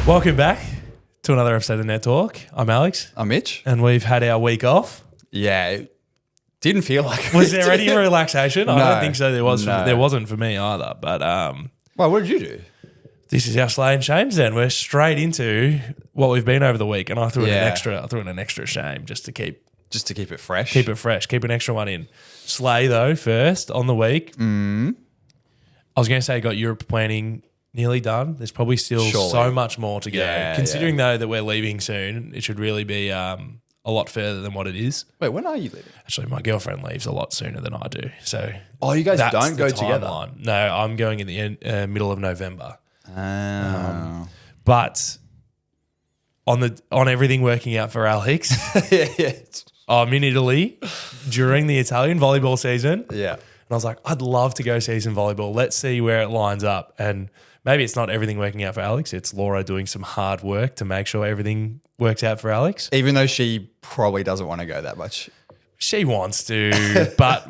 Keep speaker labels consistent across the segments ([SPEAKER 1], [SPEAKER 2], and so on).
[SPEAKER 1] Welcome back to another episode of Net Talk. I'm Alex.
[SPEAKER 2] I'm Mitch.
[SPEAKER 1] And we've had our week off.
[SPEAKER 2] Yeah, it didn't feel like
[SPEAKER 1] Was there any relaxation? I
[SPEAKER 2] No.
[SPEAKER 1] don't think so. There was.
[SPEAKER 2] No.
[SPEAKER 1] There wasn't for me either. But
[SPEAKER 2] Well, what did you do?
[SPEAKER 1] this is our Slay and Shames. Then we're straight into what we've been over the week, and I threw in an
[SPEAKER 2] Yeah.
[SPEAKER 1] extra. I threw in an extra shame just to keep
[SPEAKER 2] it fresh.
[SPEAKER 1] keep it fresh. Keep an extra one in. Slay though first on the week. I was going to say got Europe planning nearly done. There's probably still
[SPEAKER 2] Surely.
[SPEAKER 1] so much more to go.
[SPEAKER 2] Yeah,
[SPEAKER 1] Considering though that we're leaving soon, it should really be a lot further than what it is.
[SPEAKER 2] Wait, when are you leaving?
[SPEAKER 1] Actually, my girlfriend leaves a lot sooner than I do. So
[SPEAKER 2] Oh, you guys
[SPEAKER 1] that's
[SPEAKER 2] don't
[SPEAKER 1] the
[SPEAKER 2] go together?
[SPEAKER 1] timeline. No, I'm going in the middle of November.
[SPEAKER 2] Oh.
[SPEAKER 1] But on everything working out for Alex,
[SPEAKER 2] yeah.
[SPEAKER 1] I'm in Italy during the Italian volleyball season.
[SPEAKER 2] Yeah.
[SPEAKER 1] And I was like, I'd love to go see some volleyball. Let's see where it lines up. And maybe it's not everything working out for Alex. It's Laura doing some hard work to make sure everything works out for Alex.
[SPEAKER 2] Even though she probably doesn't want to go that much.
[SPEAKER 1] She wants to, but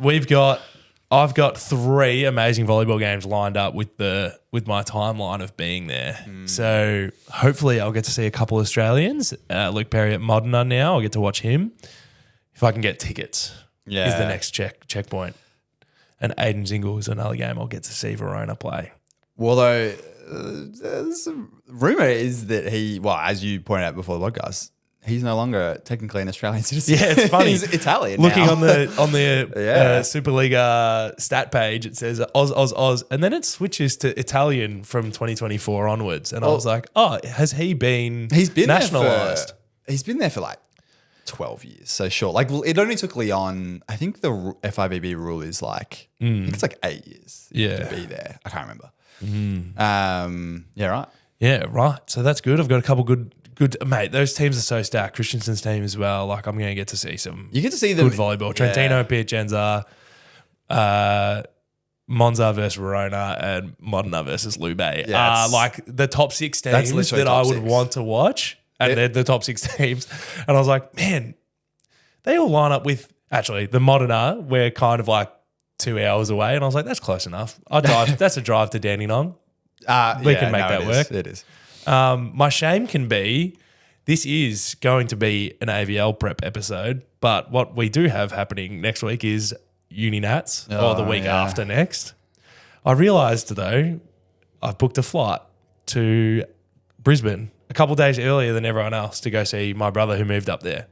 [SPEAKER 1] I've got 3 amazing volleyball games lined up with my timeline of being there. So hopefully I'll get to see a couple Australians. Luke Perry at Modena now. I'll get to watch him. If I can get tickets,
[SPEAKER 2] Yeah.
[SPEAKER 1] is the next checkpoint. And Aiden Zingle is another game I'll get to see Verona play.
[SPEAKER 2] Although, rumor is that as you pointed out before the podcast, he's no longer technically an Australian citizen.
[SPEAKER 1] Yeah, it's funny.
[SPEAKER 2] He's Italian
[SPEAKER 1] Looking
[SPEAKER 2] now.
[SPEAKER 1] on the
[SPEAKER 2] Yeah.
[SPEAKER 1] Superliga stat page, it says Oz, and then it switches to Italian from 2024 onwards. And I was like, oh, has he been
[SPEAKER 2] He's been
[SPEAKER 1] nationalised?
[SPEAKER 2] He's been there for like 12 years. So sure. Like it only took Leon, I think the FIVB rule is like, I think it's like 8 years
[SPEAKER 1] Yeah.
[SPEAKER 2] to be there. I can't remember. Yeah, right.
[SPEAKER 1] Yeah, right. So that's good. I've got a couple good, mate, those teams are so stacked. Christensen's team as well. Like I'm going to get to see some
[SPEAKER 2] You get to see them.
[SPEAKER 1] good volleyball. Trentino, Piacenza, Monza versus Verona, and Modena versus Lube
[SPEAKER 2] Yeah,
[SPEAKER 1] are like the top 6
[SPEAKER 2] That's
[SPEAKER 1] teams
[SPEAKER 2] literally
[SPEAKER 1] that I
[SPEAKER 2] top
[SPEAKER 1] would
[SPEAKER 2] 6.
[SPEAKER 1] want to watch. And
[SPEAKER 2] Yeah.
[SPEAKER 1] they're the top 6 teams. And I was like, man, they all line up with, actually, the Modena, we're kind of like 2 hours away. And I was like, that's close enough. I drive. That's a drive to Dandenong. We can make that work.
[SPEAKER 2] It is.
[SPEAKER 1] My shame can be, this is going to be an AVL prep episode, but what we do have happening next week is Uni Nats, or the week after next. I realised though, I've booked a flight to Brisbane a couple of days earlier than everyone else to go see my brother who moved up there.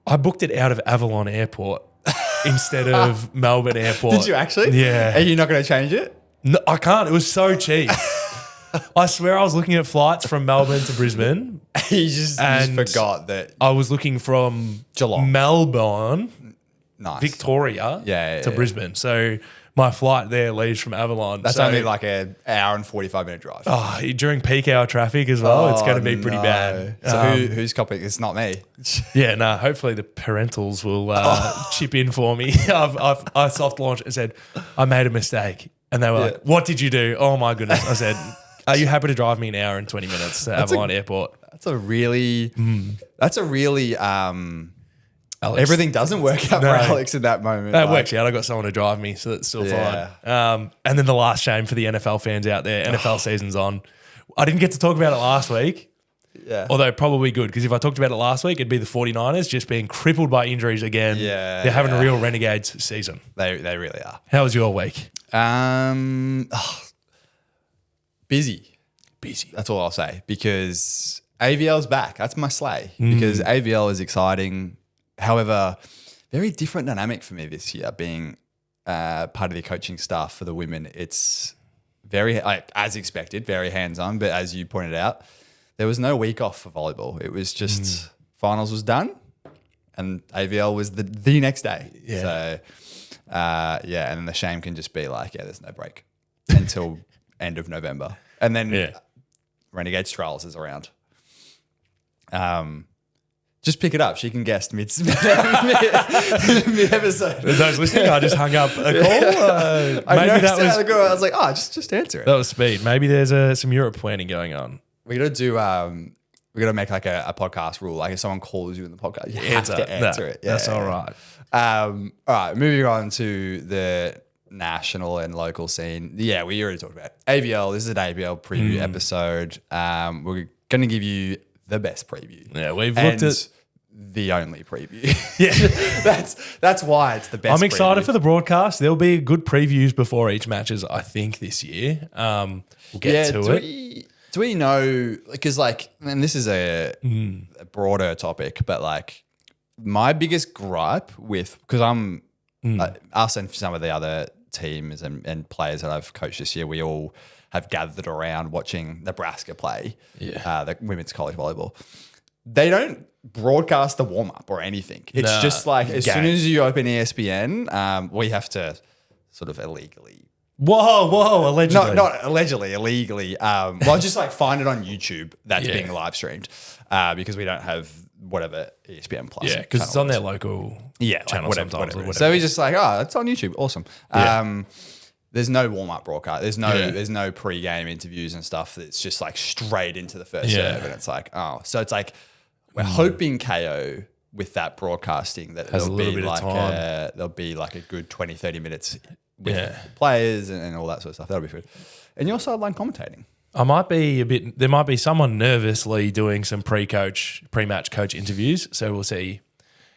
[SPEAKER 1] I booked it out of Avalon Airport instead of Melbourne Airport.
[SPEAKER 2] Did you actually?
[SPEAKER 1] Yeah.
[SPEAKER 2] Are you not going to change it?
[SPEAKER 1] No, I can't. It was so cheap. I swear I was looking at flights from Melbourne to Brisbane.
[SPEAKER 2] You just forgot that.
[SPEAKER 1] I was looking from
[SPEAKER 2] Geelong.
[SPEAKER 1] Melbourne,
[SPEAKER 2] Nice.
[SPEAKER 1] Victoria
[SPEAKER 2] Yeah,
[SPEAKER 1] to
[SPEAKER 2] yeah.
[SPEAKER 1] Brisbane. So my flight there leaves from Avalon.
[SPEAKER 2] That's
[SPEAKER 1] so,
[SPEAKER 2] only like an hour and 45-minute drive.
[SPEAKER 1] during peak hour traffic as well. It's going to be pretty
[SPEAKER 2] no.
[SPEAKER 1] bad.
[SPEAKER 2] So who's copying? It's not me.
[SPEAKER 1] Yeah, no. Hopefully the parentals will chip in for me. I soft launched and said I made a mistake, and they were like, "What did you do?" Oh my goodness! I said, "Are you happy to drive me an hour and 20 minutes to Avalon Airport?"
[SPEAKER 2] That's a really.
[SPEAKER 1] Alex.
[SPEAKER 2] Everything doesn't work out
[SPEAKER 1] No.
[SPEAKER 2] for Alex in that moment.
[SPEAKER 1] That
[SPEAKER 2] Like,
[SPEAKER 1] works out. I got someone to drive me, so that's still
[SPEAKER 2] Yeah.
[SPEAKER 1] fine. And then the last shame for the NFL fans out there, NFL season's on. I didn't get to talk about it last week,
[SPEAKER 2] Yeah.
[SPEAKER 1] although probably good, because if I talked about it last week, it'd be the 49ers just being crippled by injuries again.
[SPEAKER 2] Yeah,
[SPEAKER 1] They're having a
[SPEAKER 2] yeah.
[SPEAKER 1] real Renegades season.
[SPEAKER 2] They really are.
[SPEAKER 1] How was your week?
[SPEAKER 2] Busy.
[SPEAKER 1] Busy.
[SPEAKER 2] That's all I'll say, because AVL's back. That's my slay, because AVL is exciting. However, very different dynamic for me this year, being part of the coaching staff for the women. It's very, as expected, very hands-on. But as you pointed out, there was no week off for volleyball. It was just finals was done and AVL was the next day.
[SPEAKER 1] Yeah.
[SPEAKER 2] So, and then the shame can just be like, there's no break until end of November. And then Renegades Trials is around. Just pick it up. She can guess mid-episode.
[SPEAKER 1] Those listening, I just hung up a call. Maybe that was
[SPEAKER 2] I was like, just answer it.
[SPEAKER 1] that was speed. Maybe there's some Europe planning going on.
[SPEAKER 2] We got to do. We got to make like a podcast rule. Like if someone calls you in the podcast, you have to answer it. Yeah.
[SPEAKER 1] That's all right.
[SPEAKER 2] All right. Moving on to the national and local scene. Yeah, we already talked about it. AVL. This is an AVL preview episode. We're going to give you the best preview.
[SPEAKER 1] Yeah, we've looked at
[SPEAKER 2] the only preview.
[SPEAKER 1] Yeah,
[SPEAKER 2] that's why it's the best.
[SPEAKER 1] I'm excited
[SPEAKER 2] preview.
[SPEAKER 1] for the broadcast. There'll be good previews before each matches, I think, this year. We'll get to it.
[SPEAKER 2] Do we know? Because and this is a broader topic, but my biggest gripe with because I'm us and some of the other teams and players that I've coached this year, we all have gathered around watching Nebraska play, the women's college volleyball. They don't broadcast the warm up or anything. It's just as soon as you open ESPN, we have to sort of illegally.
[SPEAKER 1] Whoa, allegedly.
[SPEAKER 2] Not allegedly, illegally. Just find it on YouTube that's being live streamed because we don't have whatever ESPN Plus.
[SPEAKER 1] Yeah, because it's on their local channel sometimes. Or whatever.
[SPEAKER 2] So we just it's on YouTube. Awesome. Yeah. There's no warm-up broadcast. There's no pre-game interviews and stuff. It's just straight into the first serve. And it's so it's we're hoping KO with that broadcasting that
[SPEAKER 1] has a little bit of time.
[SPEAKER 2] There'll be a good 20, 30 minutes with players and all that sort of stuff. That'll be good. And you're sideline commentating.
[SPEAKER 1] There might be someone nervously doing some pre-match coach interviews. So we'll see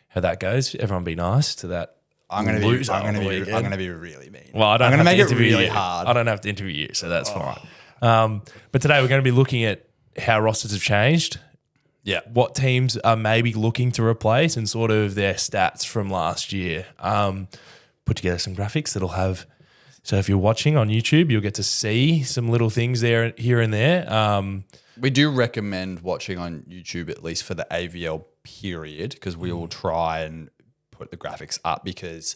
[SPEAKER 1] how that goes. Everyone be nice to that.
[SPEAKER 2] I'm going to be really mean.
[SPEAKER 1] Well, I'm
[SPEAKER 2] going to make it really hard.
[SPEAKER 1] I don't have to interview you, so that's fine. But today we're going to be looking at how rosters have changed.
[SPEAKER 2] Yeah.
[SPEAKER 1] What teams are maybe looking to replace and sort of their stats from last year. Put together some graphics that'll have. So if you're watching on YouTube, you'll get to see some little things there, here and there.
[SPEAKER 2] We do recommend watching on YouTube at least for the AVL period because we will try and put the graphics up because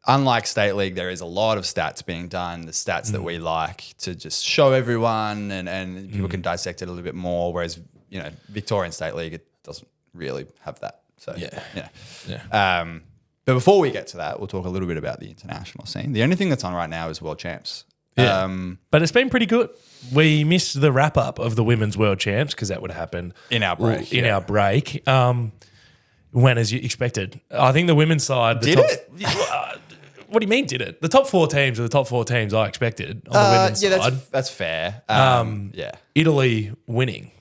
[SPEAKER 2] unlike State League, there is a lot of stats being done, the stats that we like to just show everyone and people can dissect it a little bit more, whereas, Victorian State League, it doesn't really have that. So, but before we get to that, we'll talk a little bit about the international scene. The only thing that's on right now is World Champs.
[SPEAKER 1] Yeah. But it's been pretty good. We missed the wrap-up of the Women's World Champs because that would have happened
[SPEAKER 2] in our break.
[SPEAKER 1] When as you expected. I think the women's side...
[SPEAKER 2] Did it?
[SPEAKER 1] What do you mean did it? The top four teams are the top four teams I expected on the women's side.
[SPEAKER 2] That's fair.
[SPEAKER 1] Italy winning.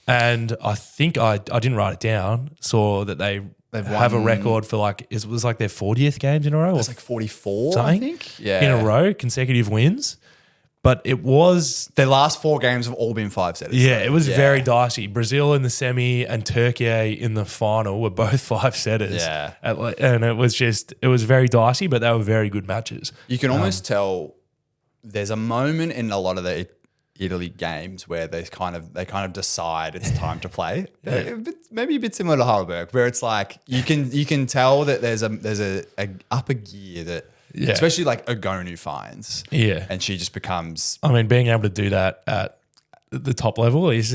[SPEAKER 1] And I think I didn't write it down, saw that they've have a record for it was their 40th games in a row.
[SPEAKER 2] It's 44, I think. Yeah.
[SPEAKER 1] In a row, consecutive wins. But it was...
[SPEAKER 2] Their last four games have all been 5-setters.
[SPEAKER 1] Yeah, it was very dicey. Brazil in the semi and Turkey in the final were both 5-setters.
[SPEAKER 2] Yeah.
[SPEAKER 1] And it was very dicey, but they were very good matches.
[SPEAKER 2] You can almost tell there's a moment in a lot of the Italy games where they kind of decide it's time to play. Maybe a bit similar to Heidelberg, where it's you can tell that there's a upper gear that... Yeah. Especially Ogonu finds.
[SPEAKER 1] Yeah.
[SPEAKER 2] And she just becomes...
[SPEAKER 1] I mean, being able to do that at the top level is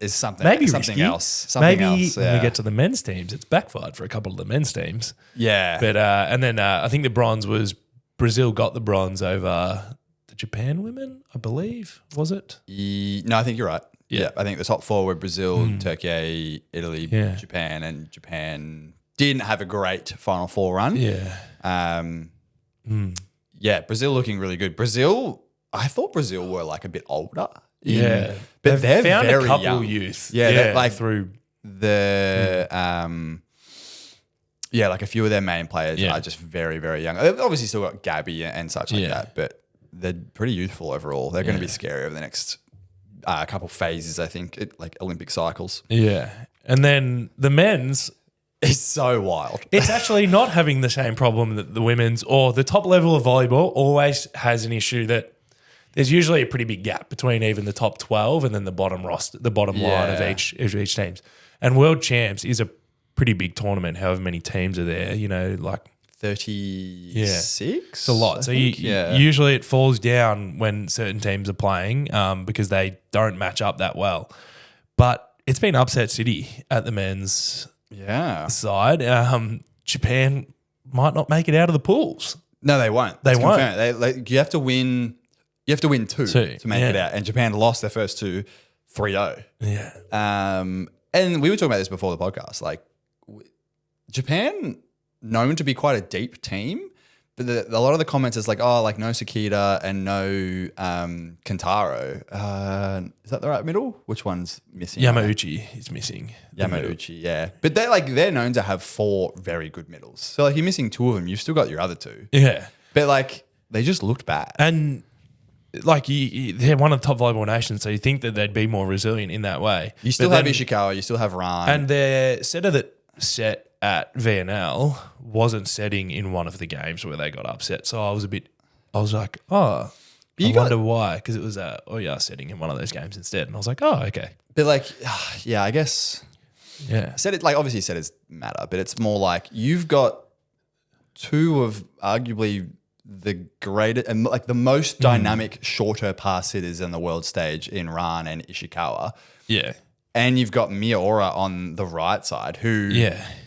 [SPEAKER 2] something
[SPEAKER 1] maybe
[SPEAKER 2] something
[SPEAKER 1] risky.
[SPEAKER 2] else.
[SPEAKER 1] Maybe when we get to the men's teams, it's backfired for a couple of the men's teams.
[SPEAKER 2] Yeah.
[SPEAKER 1] But and then I think the bronze was Brazil got the bronze over the Japan women, I believe. Was it?
[SPEAKER 2] No, I think you're right. Yeah. I think the top four were Brazil, Turkey, Italy, Japan, and Japan didn't have a great Final Four run.
[SPEAKER 1] Yeah.
[SPEAKER 2] Yeah, Brazil looking really good. Brazil, I thought Brazil were a bit older.
[SPEAKER 1] Yeah.
[SPEAKER 2] But they're
[SPEAKER 1] found
[SPEAKER 2] very
[SPEAKER 1] a couple
[SPEAKER 2] young.
[SPEAKER 1] youth.
[SPEAKER 2] Yeah,
[SPEAKER 1] through
[SPEAKER 2] the a few of their main players are just very, very young. They've obviously still got Gabby and such like that, but they're pretty youthful overall. They're going to be scary over the next couple phases, I think, Olympic cycles.
[SPEAKER 1] Yeah. And then the men's...
[SPEAKER 2] It's so wild.
[SPEAKER 1] It's actually not having the same problem that the women's or the top level of volleyball always has an issue that there's usually a pretty big gap between even the top 12 and then the bottom roster, the bottom line of each teams. And World Champs is a pretty big tournament, however many teams are there,
[SPEAKER 2] 36?
[SPEAKER 1] It's a lot. So usually it falls down when certain teams are playing because they don't match up that well. But it's been upset city at the men's side. Japan might not make it out of the pools.
[SPEAKER 2] No, they won't.
[SPEAKER 1] They won't.
[SPEAKER 2] You have to win. You have to win two to make it out. And Japan lost their first two 3-0.
[SPEAKER 1] Yeah.
[SPEAKER 2] And we were talking about this before the podcast. Japan, known to be quite a deep team, But a lot of the comments is like, oh, like no Sakita and no Kentaro. Is that the right middle? Which one's missing?
[SPEAKER 1] Yamauchi is missing.
[SPEAKER 2] Yamauchi, yeah. But they're known to have 4 very good middles. So like you're missing 2 of them. You've still got your other 2.
[SPEAKER 1] Yeah.
[SPEAKER 2] But like they just looked bad.
[SPEAKER 1] And like they're one of the top volleyball nations, so you think that they'd be more resilient in that way.
[SPEAKER 2] You still have Ishikawa, you still have Ran.
[SPEAKER 1] And their setter that set at VNL wasn't setting in one of the games where they got upset. So I was like, oh, I wonder why. Because it was Oya setting in one of those games instead. And I was like, oh, okay.
[SPEAKER 2] But like, yeah, I guess
[SPEAKER 1] Yeah.
[SPEAKER 2] obviously setters matter, but it's more like you've got 2 of arguably the greatest and like the most dynamic shorter pass hitters on the world stage in Ran and Ishikawa.
[SPEAKER 1] Yeah.
[SPEAKER 2] And you've got Miura on the right side, who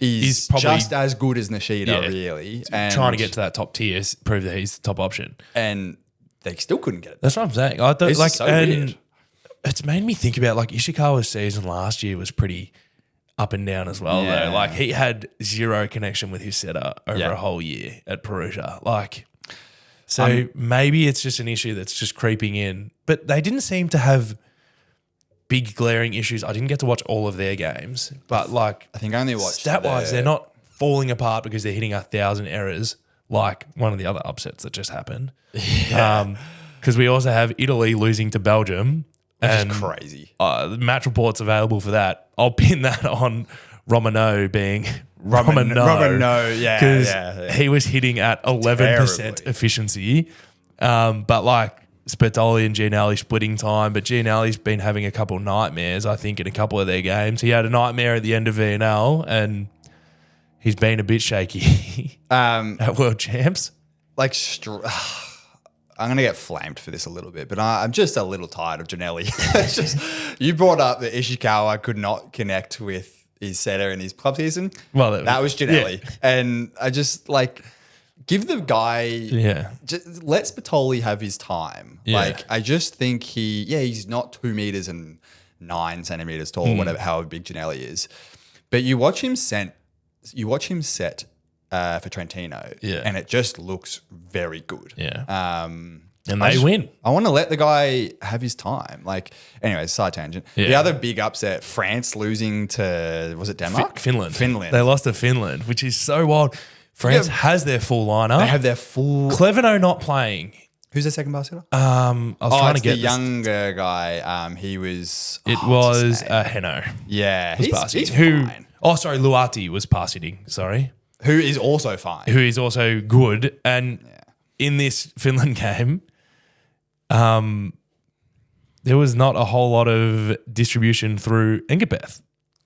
[SPEAKER 2] is
[SPEAKER 1] probably
[SPEAKER 2] just as good as Nishida, really. And
[SPEAKER 1] trying to get to that top tier, prove that he's the top option.
[SPEAKER 2] And they still couldn't get it.
[SPEAKER 1] That's what I'm saying. I thought,
[SPEAKER 2] It's so weird.
[SPEAKER 1] It's made me think about like Ishikawa's season last year was pretty up and down as well,
[SPEAKER 2] Yeah.
[SPEAKER 1] though. Like he had 0 connection with his setter over a whole year at Perugia. Like, so maybe it's just an issue that's just creeping in. But they didn't seem to have big glaring issues. I didn't get to watch all of their games, but like
[SPEAKER 2] I think I only watched
[SPEAKER 1] stat-wise, they're not falling apart because they're hitting 1,000 errors like one of the other upsets that just happened. Because we also have Italy losing to Belgium.
[SPEAKER 2] Which
[SPEAKER 1] and
[SPEAKER 2] is crazy.
[SPEAKER 1] The match report's available for that. I'll pin that on Romano being
[SPEAKER 2] Romano, yeah.
[SPEAKER 1] Because he was hitting at 11%
[SPEAKER 2] Terribly.
[SPEAKER 1] efficiency. But like Spatoli and Gianelli splitting time, but Gianelli's been having a couple nightmares, I think, in a couple of their games. He had a nightmare at the end of VNL and he's been a bit shaky at World Champs.
[SPEAKER 2] Like, I'm going to get flamed for this a little bit, but I'm just a little tired of Gianelli. It's just, you brought up that Ishikawa could not connect with his setter in his club season.
[SPEAKER 1] Well,
[SPEAKER 2] that was Gianelli. Yeah. And I just like, give the guy, just let Spatoli have his time. Yeah. Like, I just think he's not 2 meters and 9 centimeters tall, whatever, however big Gianelli is. But you watch him set for Trentino, and it just looks very good.
[SPEAKER 1] Yeah. And they win.
[SPEAKER 2] I want to let the guy have his time. Like, anyways, side tangent. Yeah. The other big upset, France losing to, was it Denmark?
[SPEAKER 1] Finland. They lost to Finland, which is so wild. France has their full lineup.
[SPEAKER 2] They have their full.
[SPEAKER 1] Cleveno not playing.
[SPEAKER 2] Who's their second basket?
[SPEAKER 1] I was trying to get
[SPEAKER 2] the younger guy. He was.
[SPEAKER 1] It was Heno.
[SPEAKER 2] Yeah,
[SPEAKER 1] he's
[SPEAKER 2] fine.
[SPEAKER 1] Oh, sorry, Luati was pass hitting. Sorry,
[SPEAKER 2] who is also fine.
[SPEAKER 1] Who is also good. And in this Finland game, there was not a whole lot of distribution through Engapeth.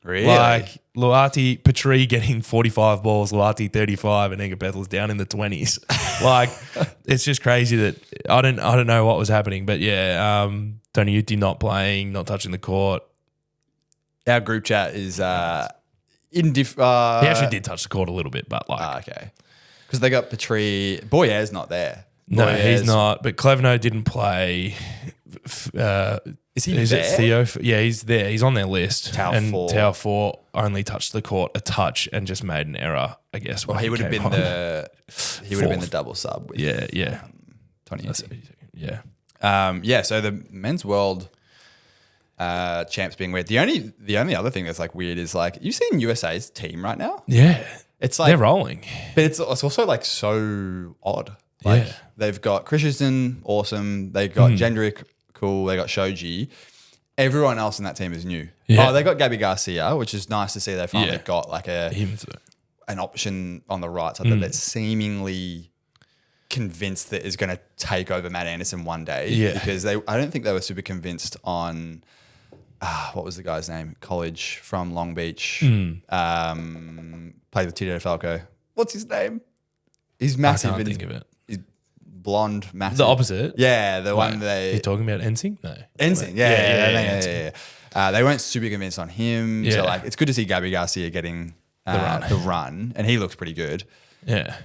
[SPEAKER 2] Really?
[SPEAKER 1] Like Luati, Petrie getting 45 balls, Luati 35, and Engapeth was down in the 20s. Like, it's just crazy that I don't know what was happening. But yeah, Tony Uti not playing, not touching the court.
[SPEAKER 2] Our group chat is
[SPEAKER 1] he actually did touch the court a little bit, but like
[SPEAKER 2] okay, because they got Petrie. Boyer's not there.
[SPEAKER 1] No, he's not. But Cleveno didn't play.
[SPEAKER 2] Is he
[SPEAKER 1] Is
[SPEAKER 2] there?
[SPEAKER 1] it Theo? Yeah, he's there. He's on their list.
[SPEAKER 2] Tau 4.
[SPEAKER 1] Tau 4 only touched the court a touch and just made an error, I guess.
[SPEAKER 2] Well, he would have been the double sub. With, Tony Uti.
[SPEAKER 1] Yeah.
[SPEAKER 2] So the men's world champs being weird. The only other thing that's like weird is like, you seen USA's team right now?
[SPEAKER 1] Yeah.
[SPEAKER 2] It's like
[SPEAKER 1] they're rolling.
[SPEAKER 2] But it's also like so odd. Like they've got Christensen, awesome. They got Jendrik, cool. They got Shoji. Everyone else in that team is new.
[SPEAKER 1] Yeah.
[SPEAKER 2] Oh, they got Gabby Garcia, which is nice to see. They finally got like an option on the right side that's seemingly convinced that is going to take over Matt Anderson one day. Yeah. Because I don't think they were super convinced on what was the guy's name? College from Long Beach. Played with Tito Falco. What's his name? He's massive.
[SPEAKER 1] I can't think of it.
[SPEAKER 2] He's blonde, massive.
[SPEAKER 1] The opposite?
[SPEAKER 2] Yeah, the one
[SPEAKER 1] You're talking about Ensing? No.
[SPEAKER 2] Ensing, yeah. They weren't super convinced on him. Yeah. So like, it's good to see Gabby Garcia getting the run, and he looks pretty good.
[SPEAKER 1] Yeah.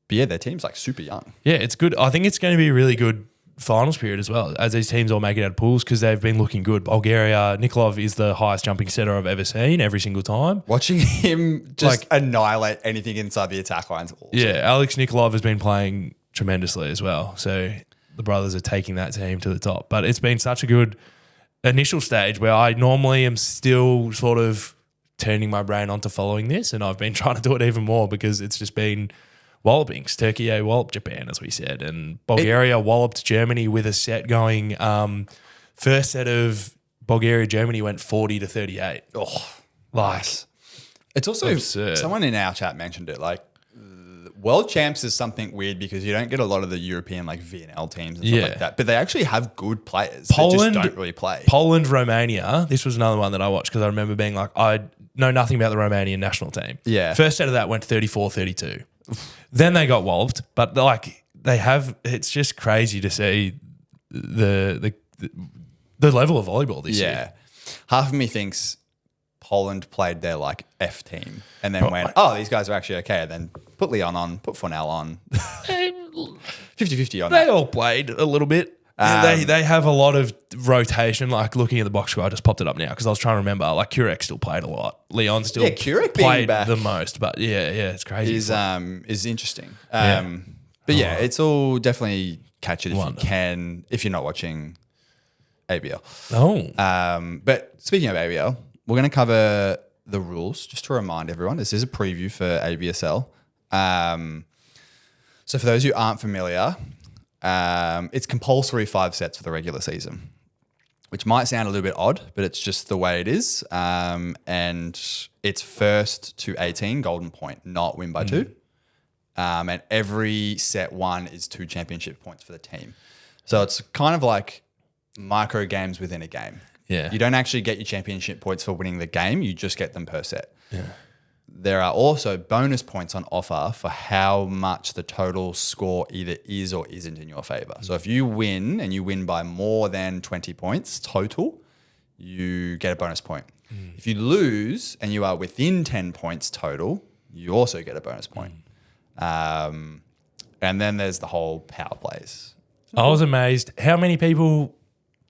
[SPEAKER 2] But yeah, their team's like super young.
[SPEAKER 1] Yeah, it's good. I think it's going to be really good finals period as well, as these teams all make it out of pools because they've been looking good. Bulgaria, Nikolov is the highest jumping setter I've ever seen every single time.
[SPEAKER 2] Watching him just annihilate anything inside the attack lines. Awesome.
[SPEAKER 1] Yeah, Alex Nikolov has been playing tremendously as well. So the brothers are taking that team to the top. But it's been such a good initial stage where I normally am still sort of turning my brain onto following this, and I've been trying to do it even more because it's just been wallopings. Turkey walloped Japan, as we said, and Bulgaria walloped Germany with a set going. First set of Bulgaria-Germany went 40-38.
[SPEAKER 2] Oh,
[SPEAKER 1] nice.
[SPEAKER 2] It's also
[SPEAKER 1] absurd.
[SPEAKER 2] Someone in our chat mentioned it. Like, World Champs is something weird because you don't get a lot of the European like VNL teams and stuff like that, but they actually have good players.
[SPEAKER 1] Poland
[SPEAKER 2] that just don't really play.
[SPEAKER 1] Poland, Romania. This was another one that I watched because I remember being like, I know nothing about the Romanian national team.
[SPEAKER 2] Yeah.
[SPEAKER 1] First set of that went 34-32. Then they got walloped, but like they have, it's just crazy to see the level of volleyball this year.
[SPEAKER 2] Half of me thinks Poland played their like F team and then went, oh, these guys are actually okay. And then put Leon on, put Fornell on. 50-50 on
[SPEAKER 1] They
[SPEAKER 2] that.
[SPEAKER 1] all played a little bit. They have a lot of rotation. Like looking at the box score, I just popped it up now because I was trying to remember. Like Kurek still played a lot. Leon still
[SPEAKER 2] Kurek
[SPEAKER 1] played
[SPEAKER 2] back
[SPEAKER 1] the most. But yeah, it's crazy.
[SPEAKER 2] Is interesting. But yeah, it's all definitely catch it if you can, if you're not watching ABL. But speaking of ABL, we're going to cover the rules just to remind everyone. This is a preview for AVSL. So for those who aren't familiar, it's compulsory 5 sets for the regular season, which might sound a little bit odd, but it's just the way it is. And it's first to 18 golden point, not win by 2. And every set 1 is 2 championship points for the team. So it's kind of like micro games within a game.
[SPEAKER 1] Yeah.
[SPEAKER 2] You don't actually get your championship points for winning the game. You just get them per set.
[SPEAKER 1] Yeah.
[SPEAKER 2] There are also bonus points on offer for how much the total score either is or isn't in your favor. So if you win and you win by more than 20 points total, you get a bonus point. If you lose and you are within 10 points total, you also get a bonus point. And then there's the whole power plays.
[SPEAKER 1] I was amazed how many people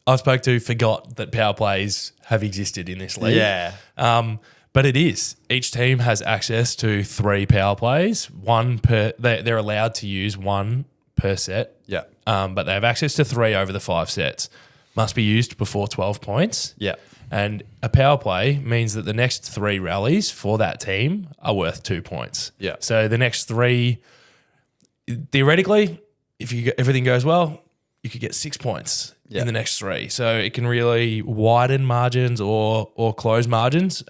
[SPEAKER 1] I spoke to forgot that power plays have existed in this league.
[SPEAKER 2] Yeah.
[SPEAKER 1] But it is. Each team has access to 3 power plays. One per. They're allowed to use 1 per set.
[SPEAKER 2] Yeah.
[SPEAKER 1] But they have access to 3 over the 5 sets. Must be used before 12 points.
[SPEAKER 2] Yeah.
[SPEAKER 1] And a power play means that the next 3 rallies for that team are worth 2 points.
[SPEAKER 2] Yeah.
[SPEAKER 1] So the next 3, theoretically, if everything goes well, you could get 6 points in the next 3. So it can really widen margins or close margins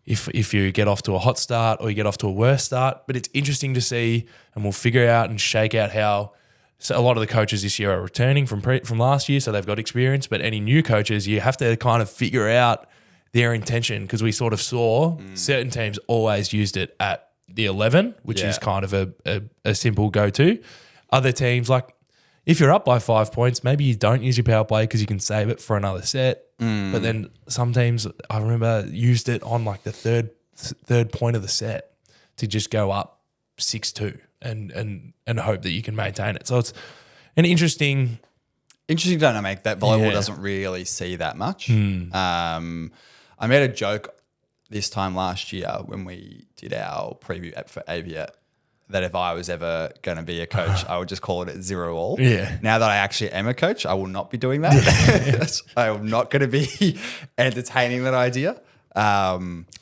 [SPEAKER 1] if you get off to a hot start or you get off to a worse start. But it's interesting to see, and we'll figure out and shake out how. So a lot of the coaches this year are returning from last year, so they've got experience. But any new coaches, you have to kind of figure out their intention because we sort of saw certain teams always used it at the 11, which is kind of a simple go-to. Other teams, like if you're up by 5 points, maybe you don't use your power play because you can save it for another set. But then some teams, I remember, used it on like the third point of the set to just go up 6-2 and hope that you can maintain it. So it's an interesting
[SPEAKER 2] dynamic that volleyball doesn't really see that much. I made a joke this time last year when we did our preview app for Avia that if I was ever going to be a coach, I would just call it 0-all.
[SPEAKER 1] Yeah.
[SPEAKER 2] Now that I actually am a coach, I will not be doing that. I'm not going to be entertaining that idea.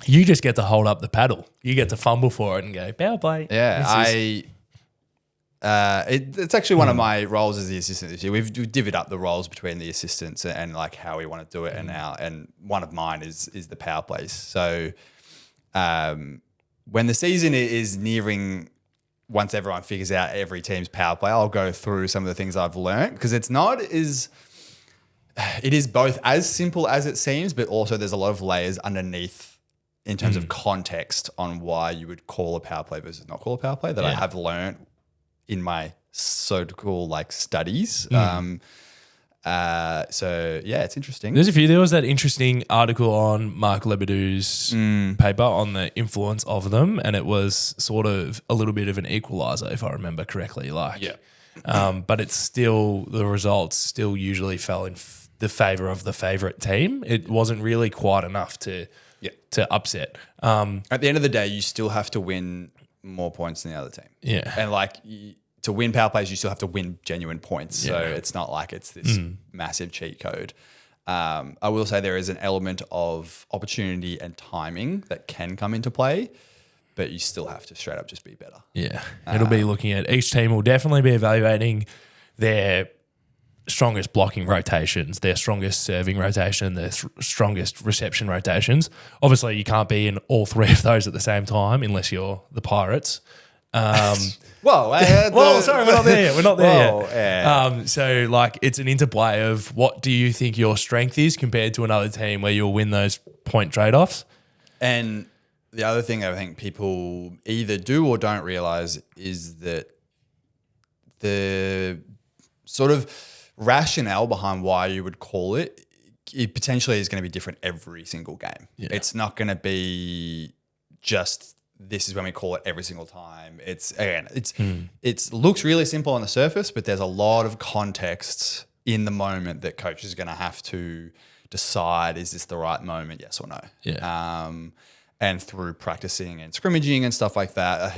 [SPEAKER 1] You just get to hold up the paddle. You get to fumble for it and go, power play.
[SPEAKER 2] Yeah, it's actually one of my roles as the assistant this year. We've divvied up the roles between the assistants and like how we want to do it, and one of mine is the power plays. So when the season is nearing, once everyone figures out every team's power play, I'll go through some of the things I've learned because it is both as simple as it seems, but also there's a lot of layers underneath in terms of context on why you would call a power play versus not call a power play that I have learned in my so-called like studies. So yeah, it's interesting.
[SPEAKER 1] There's a few. There was that interesting article on Mark Lebedou's paper on the influence of them, and it was sort of a little bit of an equalizer, if I remember correctly. Like but it's still the results still usually fell in the favour of the favourite team. It wasn't really quite enough to upset.
[SPEAKER 2] At the end of the day, you still have to win more points than the other team.
[SPEAKER 1] Yeah.
[SPEAKER 2] And like to win power plays, you still have to win genuine points. So it's not like it's this massive cheat code. I will say there is an element of opportunity and timing that can come into play, but you still have to straight up just be better.
[SPEAKER 1] Yeah. It'll be looking at each team will definitely be evaluating their strongest blocking rotations, their strongest serving rotation, their strongest reception rotations. Obviously, you can't be in all three of those at the same time unless you're the Pirates.
[SPEAKER 2] Sorry,
[SPEAKER 1] we're not there yet. We're not there yet.
[SPEAKER 2] Yeah.
[SPEAKER 1] So, like, it's an interplay of what do you think your strength is compared to another team where you'll win those point trade-offs.
[SPEAKER 2] And the other thing I think people either do or don't realize is that the sort of rationale behind why you would call it potentially is going to be different every single game.
[SPEAKER 1] Yeah.
[SPEAKER 2] It's not going to be just this is when we call it every single time. It's looks really simple on the surface, but there's a lot of context in the moment that coaches are going to have to decide, is this the right moment, yes or no?
[SPEAKER 1] Yeah.
[SPEAKER 2] And through practicing and scrimmaging and stuff like that,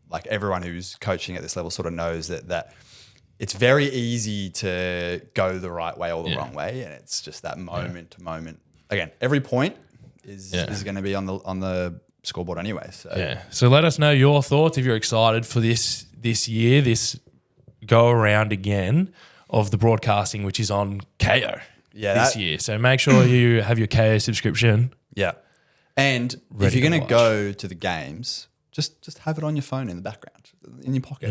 [SPEAKER 2] like everyone who's coaching at this level sort of knows that it's very easy to go the right way or the wrong way, and it's just that moment to moment. Again, every point is going to be on the scoreboard anyway. So
[SPEAKER 1] let us know your thoughts if you're excited for this year, this go around again of the broadcasting, which is on KO this year. So make sure you have your KO subscription.
[SPEAKER 2] Yeah. And if you're going to go to the games, just have it on your phone in the background, in your pocket.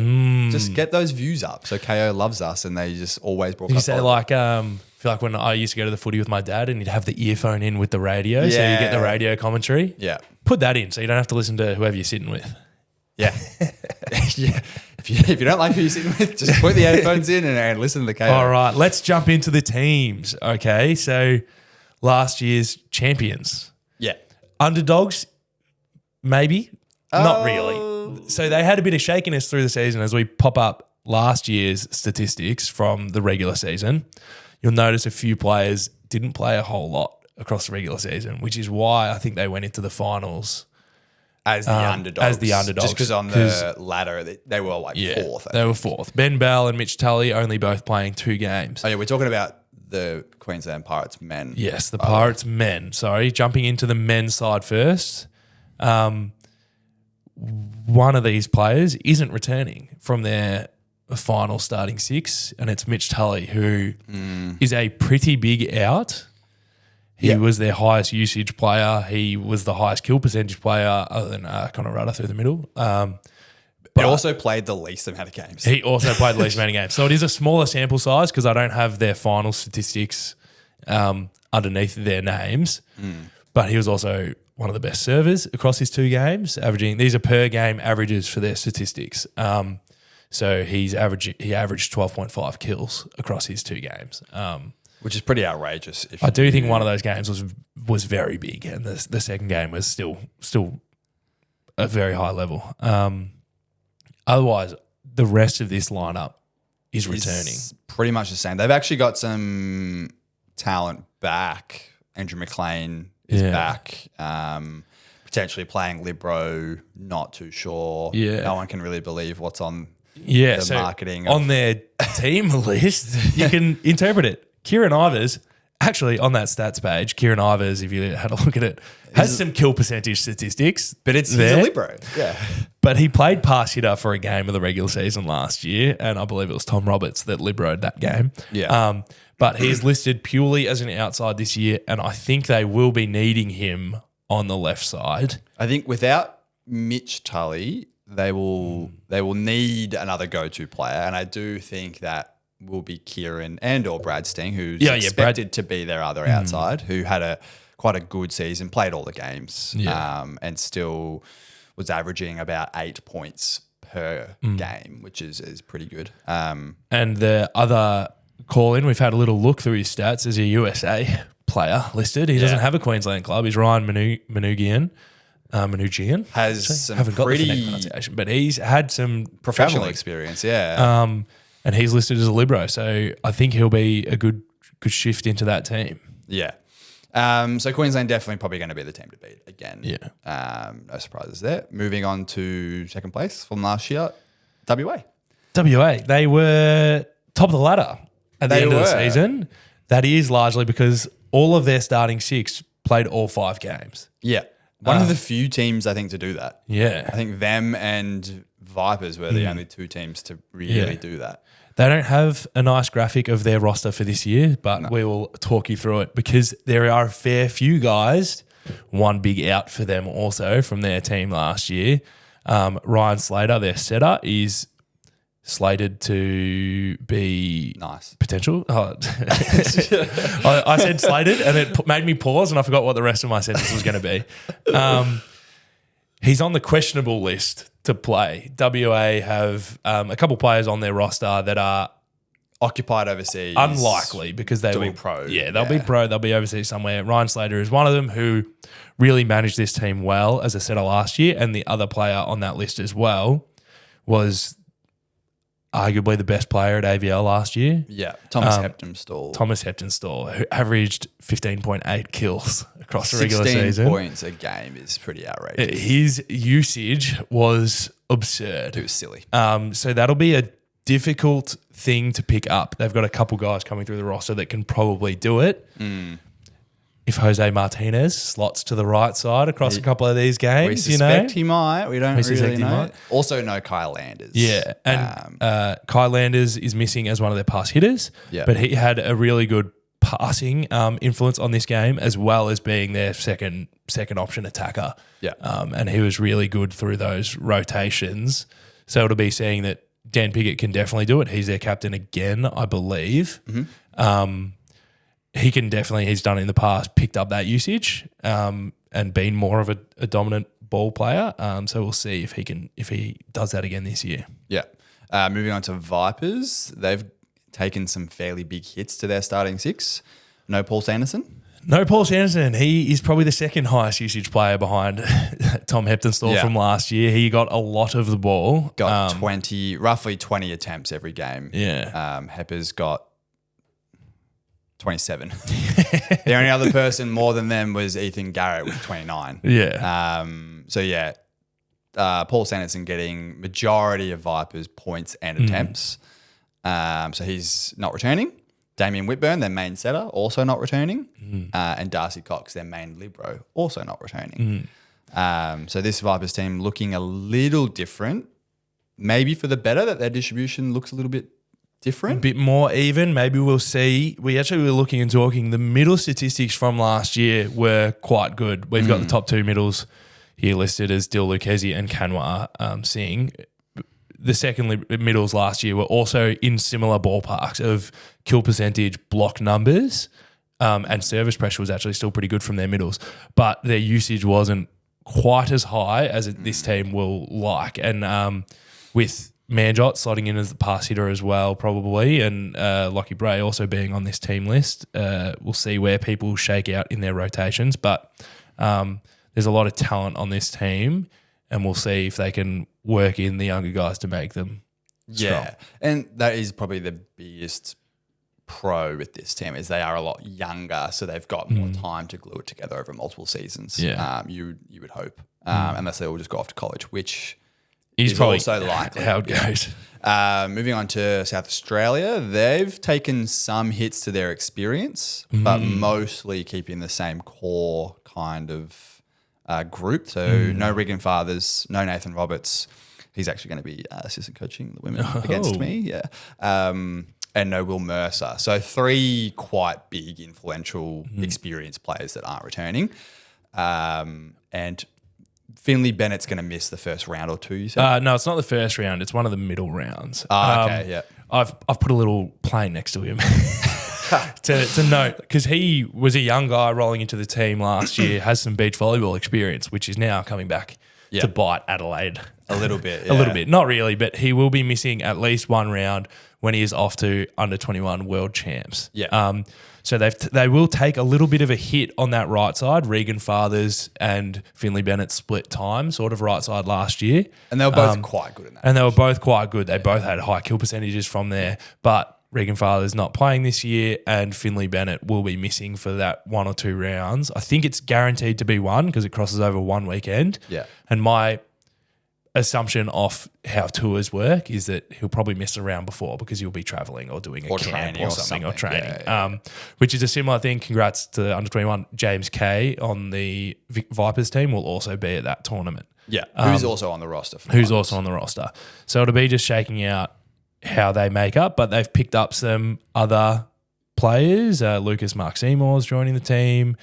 [SPEAKER 2] Just get those views up. So KO loves us and they just always broadcast.
[SPEAKER 1] You say like, I feel like when I used to go to the footy with my dad and he'd have the earphone in with the radio. So you get the radio commentary.
[SPEAKER 2] Yeah.
[SPEAKER 1] Put that in so you don't have to listen to whoever you're sitting with.
[SPEAKER 2] Yeah. Yeah. If you don't like who you're sitting with, just put the headphones in and listen to the KO.
[SPEAKER 1] All right, let's jump into the teams. Okay, so last year's champions.
[SPEAKER 2] Yeah.
[SPEAKER 1] Underdogs, maybe. Not really. So they had a bit of shakiness through the season as we pop up last year's statistics from the regular season. You'll notice a few players didn't play a whole lot across the regular season, which is why I think they went into the finals
[SPEAKER 2] as the underdogs. Just because on the ladder, they were like fourth.
[SPEAKER 1] They were fourth. Ben Bell and Mitch Tully only both playing 2 games.
[SPEAKER 2] Oh, yeah, we're talking about the Queensland Pirates men.
[SPEAKER 1] Yes, the Pirates men. Sorry, jumping into the men's side first. One of these players isn't returning from their final starting 6, and it's Mitch Tully, who is a pretty big out. He was their highest usage player. He was the highest kill percentage player other than Connor Rudder through the middle.
[SPEAKER 2] But also played the least amount of games.
[SPEAKER 1] He also played the least amount of games. So it is a smaller sample size because I don't have their final statistics underneath their names. But he was also one of the best servers across his 2 games, averaging, these are per game averages for their statistics. So he averaged 12.5 kills across his 2 games.
[SPEAKER 2] Which is pretty outrageous.
[SPEAKER 1] I do think one of those games was very big, and the second game was still a very high level. Otherwise, the rest of this lineup is returning.
[SPEAKER 2] Pretty much the same. They've actually got some talent back. Andrew McLean is back. Potentially playing Libro, not too sure.
[SPEAKER 1] Yeah.
[SPEAKER 2] No one can really believe what's on the marketing.
[SPEAKER 1] On their team list, you can interpret it. Kieran Ivers, actually on that stats page, Kieran Ivers, if you had a look at it, has some kill percentage statistics.
[SPEAKER 2] But he's a Libro. Yeah.
[SPEAKER 1] But he played pass hitter for a game of the regular season last year, and I believe it was Tom Roberts that Libro'd that game.
[SPEAKER 2] Yeah.
[SPEAKER 1] But he's listed purely as an outside this year, and I think they will be needing him on the left side.
[SPEAKER 2] I think without Mitch Tully, they will need another go-to player, and I do think that will be Kieran and or Brad Sting, who's expected to be their other outside, who had quite a good season, played all the games, and still was averaging about 8 points per game, which is pretty good. And
[SPEAKER 1] the other call-in, we've had a little look through his stats as a USA player listed. He doesn't have a Queensland club. He's Ryan Manoogian.
[SPEAKER 2] Has some
[SPEAKER 1] haven't got the
[SPEAKER 2] pretty
[SPEAKER 1] pronunciation, but he's had some
[SPEAKER 2] professional
[SPEAKER 1] traveling
[SPEAKER 2] experience,
[SPEAKER 1] and he's listed as a libero. So I think he'll be a good shift into that team.
[SPEAKER 2] Yeah. So Queensland definitely probably going to be the team to beat again.
[SPEAKER 1] Yeah.
[SPEAKER 2] No surprises there. Moving on to second place from last year, WA.
[SPEAKER 1] They were top of the ladder at the end of the season. That is largely because all of their starting 6 played all 5 games.
[SPEAKER 2] Yeah. One of the few teams, I think, to do that.
[SPEAKER 1] Yeah.
[SPEAKER 2] I think them and Vipers were the only 2 teams to really do that.
[SPEAKER 1] They don't have a nice graphic of their roster for this year, but we will talk you through it because there are a fair few guys. One big out for them also from their team last year. Ryan Slater, their setter, is slated to be
[SPEAKER 2] nice
[SPEAKER 1] potential. Oh. I said slated and it made me pause and I forgot what the rest of my sentence was going to be. He's on the questionable list to play. WA have a couple players on their roster that are
[SPEAKER 2] occupied overseas.
[SPEAKER 1] Unlikely because they
[SPEAKER 2] will be pro.
[SPEAKER 1] Yeah, they'll be pro. They'll be overseas somewhere. Ryan Slater is one of them who really managed this team well as a setter last year, and the other player on that list as well was arguably the best player at AVL last year.
[SPEAKER 2] Yeah, Thomas Heptonstall,
[SPEAKER 1] who averaged 15.8 kills across the regular season.
[SPEAKER 2] 16 points a game is pretty outrageous.
[SPEAKER 1] His usage was absurd.
[SPEAKER 2] It was silly.
[SPEAKER 1] So that'll be a difficult thing to pick up. They've got a couple guys coming through the roster that can probably do it. If Jose Martinez slots to the right side across a couple of these games,
[SPEAKER 2] we suspect he might. We don't really know. Also know Kyle Landers.
[SPEAKER 1] Yeah, and Kyle Landers is missing as one of their pass hitters, but he had a really good passing influence on this game as well as being their second option attacker.
[SPEAKER 2] Yeah,
[SPEAKER 1] and he was really good through those rotations. So it'll be seeing that Dan Piggott can definitely do it. He's their captain again, I believe. He can definitely, he's done it in the past, picked up that usage and been more of a dominant ball player. So we'll see if he does that again this year.
[SPEAKER 2] Yeah. Moving on to Vipers, they've taken some fairly big hits to their starting 6. No Paul Sanderson.
[SPEAKER 1] No Paul Sanderson. He is probably the second highest usage player behind Tom Heptonstall from last year. He got a lot of the ball.
[SPEAKER 2] Got roughly 20 attempts every game.
[SPEAKER 1] Yeah.
[SPEAKER 2] Hepper's got 27. The only other person more than them was Ethan Garrett with 29.
[SPEAKER 1] Yeah.
[SPEAKER 2] Paul Sanderson getting majority of Vipers points and attempts. So he's not returning. Damien Whitburn, their main setter, also not returning. And Darcy Cox, their main libero, also not returning. So this Vipers team looking a little different, maybe for the better that their distribution looks a little bit different.
[SPEAKER 1] A bit more even. Maybe we'll see. We actually were looking and talking. The middle statistics from last year were quite good. We've got the top 2 middles here listed as Dil Lucchesi and Kanwar Singh. The second middles last year were also in similar ballparks of kill percentage, block numbers, and service pressure was actually still pretty good from their middles. But their usage wasn't quite as high as this team will like. And with Manjot slotting in as the pass hitter as well, probably, and Lockie Bray also being on this team list. We'll see where people shake out in their rotations, but there's a lot of talent on this team, and we'll see if they can work in the younger guys to make them strong.
[SPEAKER 2] And that is probably the biggest pro with this team is they are a lot younger, so they've got more time to glue it together over multiple seasons.
[SPEAKER 1] Yeah.
[SPEAKER 2] You would hope, unless they all just go off to college, which
[SPEAKER 1] is probably
[SPEAKER 2] also likely
[SPEAKER 1] how it goes.
[SPEAKER 2] Moving on to South Australia, they've taken some hits to their experience, but mostly keeping the same core kind of group. So no Regan Fathers, no Nathan Roberts. He's actually going to be assistant coaching the women against me. Yeah. And no Will Mercer. So 3 quite big, influential, experienced players that aren't returning. And Finley Bennett's going to miss the first round or 2, you said?
[SPEAKER 1] No, it's not the first round. It's one of the middle rounds.
[SPEAKER 2] Okay, yeah.
[SPEAKER 1] I've put a little plane next to him to note because he was a young guy rolling into the team last year, has some beach volleyball experience, which is now coming back to bite Adelaide.
[SPEAKER 2] A little bit,
[SPEAKER 1] A little bit. Not really, but he will be missing at least one round when he is off to under 21 world champs.
[SPEAKER 2] Yeah.
[SPEAKER 1] So they will take a little bit of a hit on that right side. Regan Fathers and Finley Bennett split time, sort of right side last year.
[SPEAKER 2] And they were both quite good in that.
[SPEAKER 1] And they were both quite good. They both had high kill percentages from there. But Regan Fathers not playing this year, and Finley Bennett will be missing for that 1 or 2 rounds. I think it's guaranteed to be 1 because it crosses over 1 weekend.
[SPEAKER 2] Yeah.
[SPEAKER 1] And my assumption of how tours work is that he'll probably miss a round before because he'll be traveling or doing a camp or something or training, which is a similar thing. Congrats to under 21. James Kay on the Vipers team will also be at that tournament.
[SPEAKER 2] Yeah, who's also on the roster.
[SPEAKER 1] Also on the roster. So it'll be just shaking out how they make up, but they've picked up some other players. Lucas Mark Seymour's joining the team.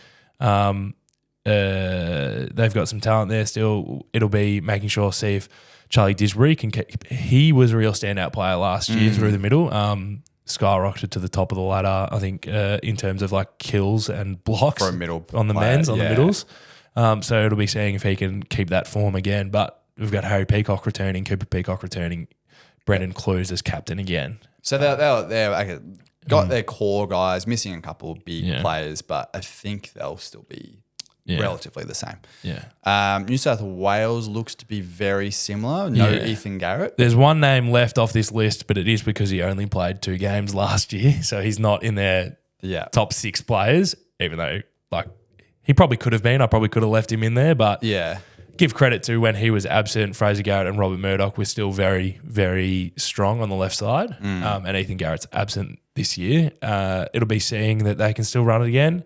[SPEAKER 1] They've got some talent there still. It'll be making sure, see if Charlie Disbury can he was a real standout player last year through the middle. Skyrocketed to the top of the ladder, I think, in terms of like kills and blocks
[SPEAKER 2] for a middle
[SPEAKER 1] on the
[SPEAKER 2] player,
[SPEAKER 1] men's, on the middles. So it'll be seeing if he can keep that form again. But we've got Harry Peacock returning, Cooper Peacock returning, Brendan Clues as captain again.
[SPEAKER 2] So they're got their core guys, missing a couple of big players, but I think they'll still be relatively the same.
[SPEAKER 1] Yeah.
[SPEAKER 2] New South Wales looks to be very similar. No Ethan Garrett.
[SPEAKER 1] There's one name left off this list, but it is because he only played 2 games last year, so he's not in their top 6 players, even though like he probably could have been. I probably could have left him in there, but give credit to when he was absent, Fraser Garrett and Robert Murdoch were still very, very strong on the left side, and Ethan Garrett's absent this year. It'll be seeing that they can still run it again.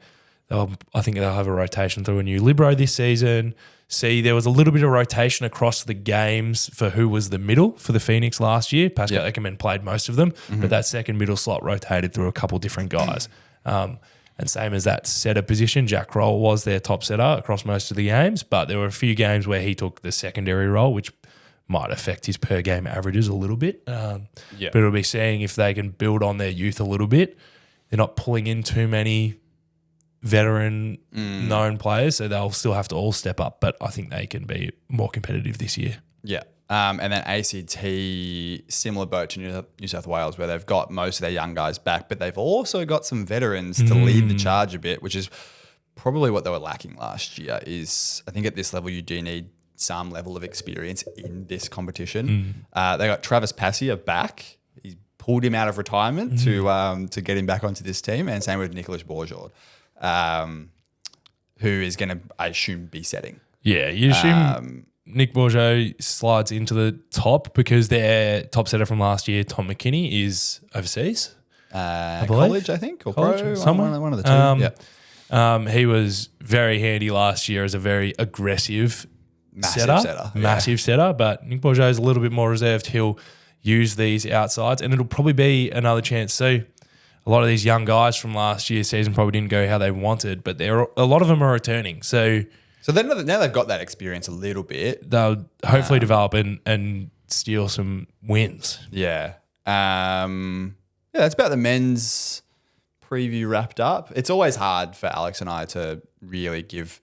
[SPEAKER 1] I think they'll have a rotation through a new Libero this season. There was a little bit of rotation across the games for who was the middle for the Phoenix last year. Pascal Eckerman played most of them, but that second middle slot rotated through a couple different guys. And same as that setter position, Jack Kroll was their top setter across most of the games, but there were a few games where he took the secondary role, which might affect his per game averages a little bit. But it'll be seeing if they can build on their youth a little bit. They're not pulling in too many veteran known players, so they'll still have to all step up, but I think they can be more competitive this year.
[SPEAKER 2] Yeah. And then ACT, similar boat to New South Wales, where they've got most of their young guys back, but they've also got some veterans to lead the charge a bit, which is probably what they were lacking last year. Is I think at this level you do need some level of experience in this competition. They got Travis Passia back. He pulled him out of retirement to get him back onto this team, and same with Nicolas Bourgeois. Who is going to, I assume, be setting. Yeah,
[SPEAKER 1] you assume Nick Bourgeois slides into the top because their top setter from last year, Tom McKinney, is overseas.
[SPEAKER 2] College, I think, or
[SPEAKER 1] college,
[SPEAKER 2] pro,
[SPEAKER 1] somewhere.
[SPEAKER 2] One of the two.
[SPEAKER 1] He was very handy last year as a very aggressive massive setter, but Nick Bourgeois is a little bit more reserved. He'll use these outsides, and it'll probably be another chance. So a lot of these young guys from last year's season probably didn't go how they wanted, but a lot of them are returning. So
[SPEAKER 2] then now they've got that experience a little bit.
[SPEAKER 1] They'll hopefully develop and steal some wins.
[SPEAKER 2] Yeah. That's about the men's preview wrapped up. It's always hard for Alex and I to really give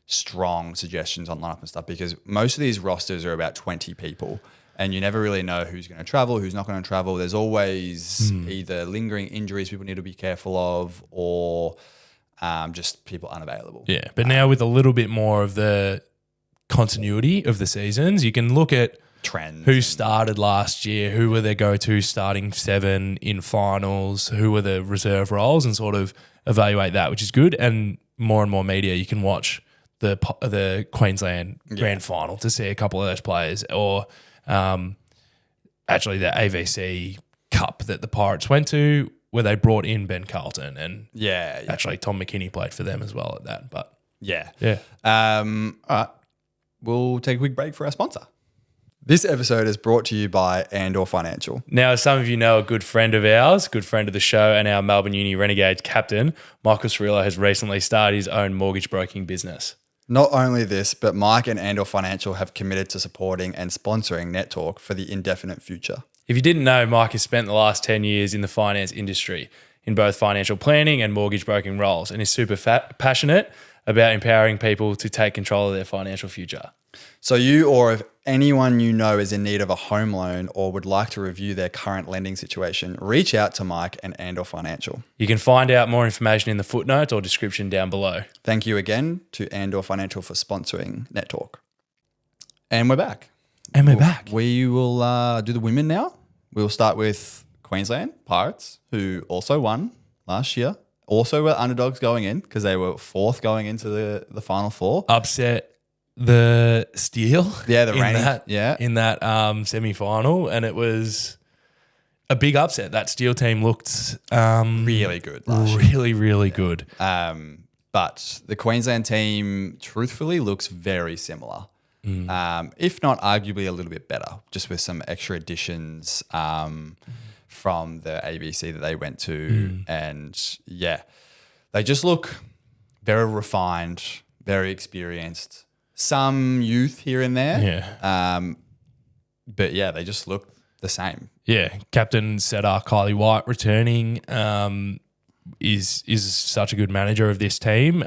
[SPEAKER 2] strong suggestions on lineup and stuff because most of these rosters are about 20 people. And you never really know who's going to travel, who's not going to travel. There's always either lingering injuries people need to be careful of or just people unavailable.
[SPEAKER 1] Yeah, but now with a little bit more of the continuity of the seasons, you can look at
[SPEAKER 2] trends.
[SPEAKER 1] Who started last year, who were their go-to starting 7 in finals, who were the reserve roles, and sort of evaluate that, which is good. And more media, you can watch the Queensland Grand Final to see a couple of those players or actually the AVC Cup that the Pirates went to where they brought in Ben Carlton and actually Tom McKinney played for them as well at that. But
[SPEAKER 2] all right, we'll take a quick break for our sponsor. This episode is brought to you by Andor Financial.
[SPEAKER 1] Now, as some of you know, a good friend of ours, good friend of the show, and our Melbourne Uni Renegades captain, Michael Cirillo, has recently started his own mortgage broking business.
[SPEAKER 2] Not only this, but Mike and Andor Financial have committed to supporting and sponsoring Net Talk for the indefinite future.
[SPEAKER 1] If you didn't know, Mike has spent the last 10 years in the finance industry in both financial planning and mortgage broking roles and is super passionate about empowering people to take control of their financial future.
[SPEAKER 2] So you or anyone you know is in need of a home loan or would like to review their current lending situation, reach out to Mike and Andor Financial.
[SPEAKER 1] You can find out more information in the footnotes or description down below.
[SPEAKER 2] Thank you again to Andor Financial for sponsoring Net Talk. And we're back. We will do the women now. We'll start with Queensland Pirates, who also won last year. Also were underdogs going in because they were fourth going into the Final Four.
[SPEAKER 1] Upset the Steel.
[SPEAKER 2] Yeah, the
[SPEAKER 1] in
[SPEAKER 2] reigning.
[SPEAKER 1] That, in that semi-final, and it was a big upset. That Steel team looked
[SPEAKER 2] really good last year.
[SPEAKER 1] Really good.
[SPEAKER 2] But the Queensland team, truthfully, looks very similar. If not arguably a little bit better, just with some extra additions from the ABC that they went to. And yeah, they just look very refined, very experienced, some youth here and there.
[SPEAKER 1] Yeah.
[SPEAKER 2] But yeah, they just look the same.
[SPEAKER 1] Yeah. Captain Setter, Kylie White returning is such a good manager of this team.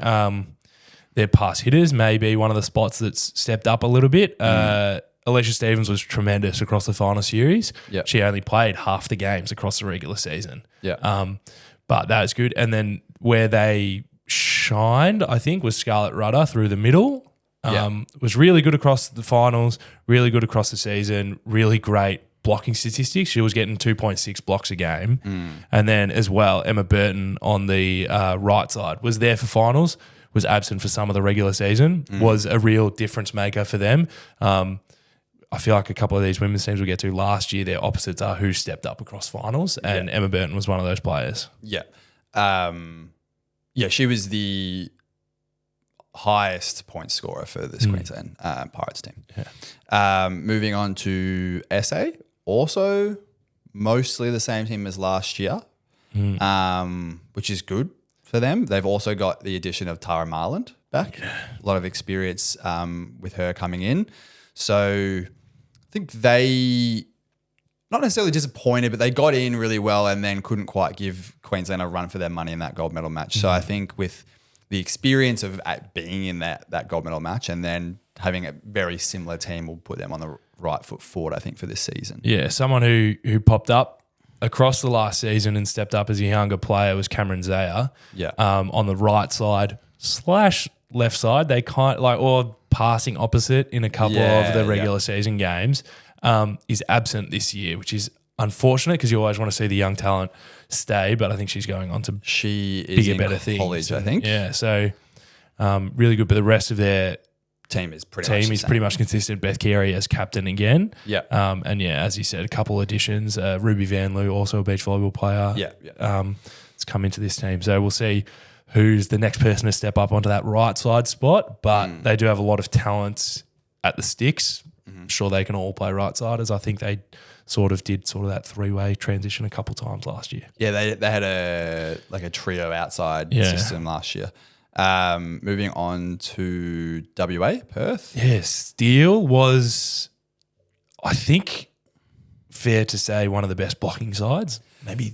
[SPEAKER 1] Their pass hitters may be one of the spots that's stepped up a little bit. Alicia Stevens was tremendous across the final series.
[SPEAKER 2] Yep.
[SPEAKER 1] She only played half the games across the regular season.
[SPEAKER 2] Yeah.
[SPEAKER 1] But that was good. And then where they shined, I think, was Scarlett Rudder through the middle. Was really good across the finals, really good across the season, really great blocking statistics. She was getting 2.6 blocks a game. And then as well, Emma Burton on the right side was there for finals, was absent for some of the regular season, was a real difference maker for them. I feel like a couple of these women's teams we'll get to last year, their opposites are who stepped up across finals, and Emma Burton was one of those players.
[SPEAKER 2] Yeah. She was the highest point scorer for this Queensland Pirates team.
[SPEAKER 1] Yeah.
[SPEAKER 2] Moving on to SA, also mostly the same team as last year, which is good for them. They've also got the addition of Tara Marland back. A lot of experience with her coming in. So I think they, not necessarily disappointed, but they got in really well and then couldn't quite give Queensland a run for their money in that gold medal match. So I think with the experience of being in that gold medal match and then having a very similar team will put them on the right foot forward, I think, for this season.
[SPEAKER 1] Yeah, someone who popped up across the last season and stepped up as a younger player was Cameron Zaya.
[SPEAKER 2] Yeah.
[SPEAKER 1] On the right side / left side, they or passing opposite in a couple of the regular season games, is absent this year, which is unfortunate because you always want to see the young talent stay, but I think she's going on to bigger, better things.
[SPEAKER 2] College, I think.
[SPEAKER 1] Yeah, so really good. But the rest of their
[SPEAKER 2] team is pretty much
[SPEAKER 1] consistent. Beth Carey as captain again.
[SPEAKER 2] Yeah.
[SPEAKER 1] And as you said, a couple additions. Ruby Van Loo, also a beach volleyball player.
[SPEAKER 2] Yeah.
[SPEAKER 1] It's come into this team. So we'll see who's the next person to step up onto that right side spot. But they do have a lot of talents at the sticks. I'm sure they can all play right siders. I think they did that three-way transition a couple times last year.
[SPEAKER 2] Yeah, they had a trio outside system last year. Moving on to WA, Perth.
[SPEAKER 1] Yes, Steel was, I think, fair to say, one of the best blocking sides. Maybe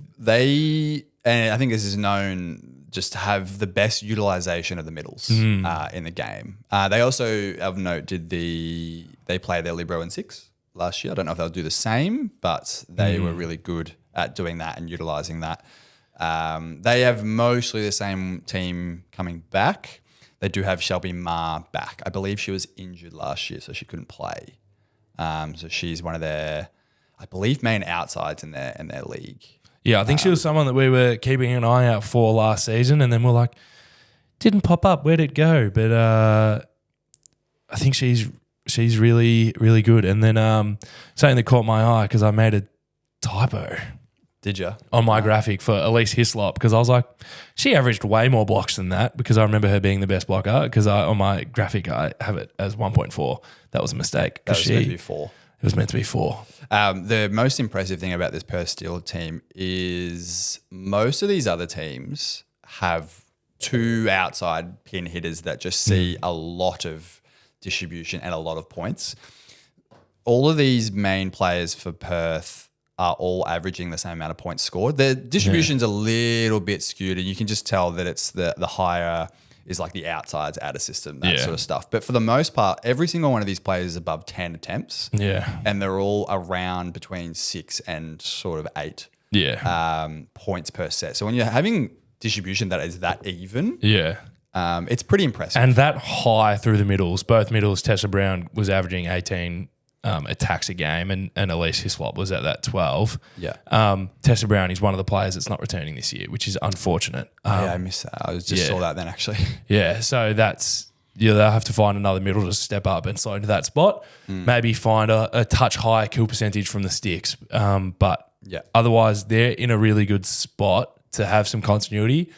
[SPEAKER 2] and I think this is known just to have the best utilization of the middles in the game. They also, of note, they played their Libero and 6 last year. I don't know if they'll do the same, but they were really good at doing that and utilizing that. They have mostly the same team coming back. They do have Shelby Ma back. I believe she was injured last year, so she couldn't play. So she's one of their, I believe, main outsides in their league.
[SPEAKER 1] Yeah, I think she was someone that we were keeping an eye out for last season, and then we're like, didn't pop up. Where'd it go? But I think she's really, really good. And then something that caught my eye because I made a typo.
[SPEAKER 2] Did you?
[SPEAKER 1] On my graphic for Elise Hislop, because I was like, she averaged way more blocks than that, because I remember her being the best blocker, because on my graphic I have it as 1.4. That was a mistake.
[SPEAKER 2] That was meant to be 4.
[SPEAKER 1] It was meant to be 4.
[SPEAKER 2] The most impressive thing about this Perth Steel team is most of these other teams have 2 outside pin hitters that just see a lot of distribution and a lot of points. All of these main players for Perth are all averaging the same amount of points scored. The distribution's a little bit skewed, and you can just tell that it's the higher is like the outsides, outer system, that sort of stuff. But for the most part, every single one of these players is above 10 attempts.
[SPEAKER 1] Yeah.
[SPEAKER 2] And they're all around between 6 and sort of 8 points per set. So when you're having distribution that is that even, it's pretty impressive.
[SPEAKER 1] And that high through the middles, both middles, Tessa Brown was averaging 18 attacks a game, and Elise Hislop was at that 12. Tessa Brown is one of the players that's not returning this year, which is unfortunate.
[SPEAKER 2] I missed that. I just saw that then actually.
[SPEAKER 1] So that's they'll have to find another middle to step up and slide into that spot. Maybe find a touch higher kill percentage from the sticks. But otherwise, they're in a really good spot to have some continuity.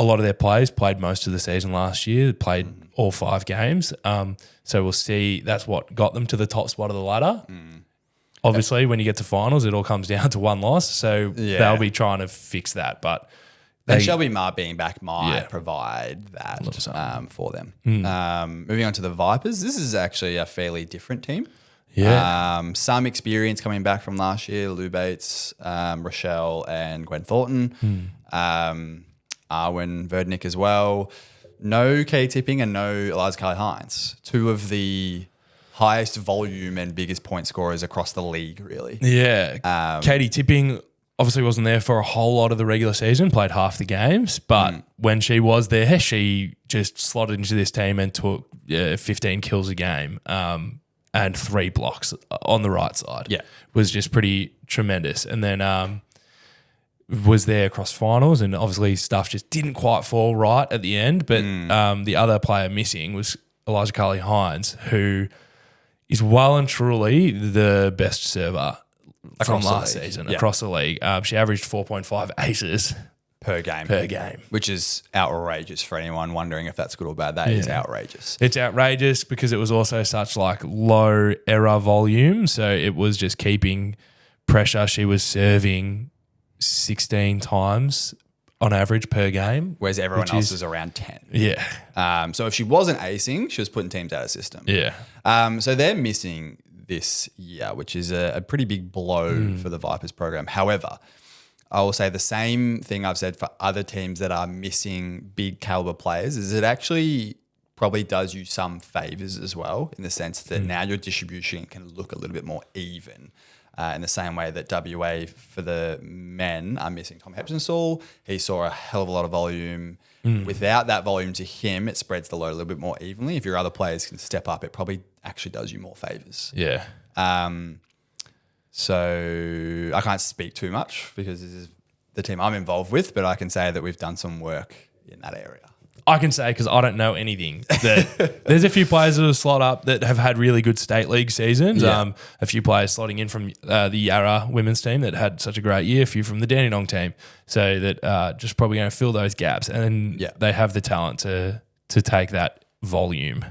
[SPEAKER 1] A lot of their players played most of the season last year, played all 5 games. So we'll see. That's what got them to the top spot of the ladder. Obviously, when you get to finals, it all comes down to one loss. So they'll be trying to fix that. But
[SPEAKER 2] Shelby Ma being back might provide that for them. Moving on to the Vipers, this is actually a fairly different team. Some experience coming back from last year, Lou Bates, Rochelle and Gwen Thornton. Arwen Verdnick as well. No Kay Tipping and no Eliza Kelly-Hines. 2 of the highest volume and biggest point scorers across the league, really.
[SPEAKER 1] Katie Tipping obviously wasn't there for a whole lot of the regular season, played half the games, but when she was there, she just slotted into this team and took 15 kills a game and 3 blocks on the right side. Was just pretty tremendous. And then was there across finals, and obviously stuff just didn't quite fall right at the end. But the other player missing was Elijah Carly-Hines, who is well and truly the best server from last season across the league. She averaged 4.5 aces
[SPEAKER 2] per game, which is outrageous for anyone wondering if that's good or bad. That is outrageous.
[SPEAKER 1] It's outrageous because it was also such like low error volume, so it was just keeping pressure. She was serving 16 times on average per game.
[SPEAKER 2] Whereas everyone else is around 10. So if she wasn't acing, she was putting teams out of system. So they're missing this year, which is a pretty big blow for the Vipers program. However, I will say the same thing I've said for other teams that are missing big caliber players is it actually probably does you some favors as well, in the sense that now your distribution can look a little bit more even. In the same way that WA for the men are missing Tom Heptonstall. He saw a hell of a lot of volume. Without that volume to him, it spreads the load a little bit more evenly. If your other players can step up, it probably actually does you more favours. So I can't speak too much because this is the team I'm involved with, but I can say that we've done some work in that area.
[SPEAKER 1] I can say, because I don't know anything, that there's a few players that have slot up that have had really good state league seasons. A few players slotting in from the Yarra women's team that had such a great year, a few from the Dandenong team. So that just probably going to fill those gaps. And they have the talent to take that volume.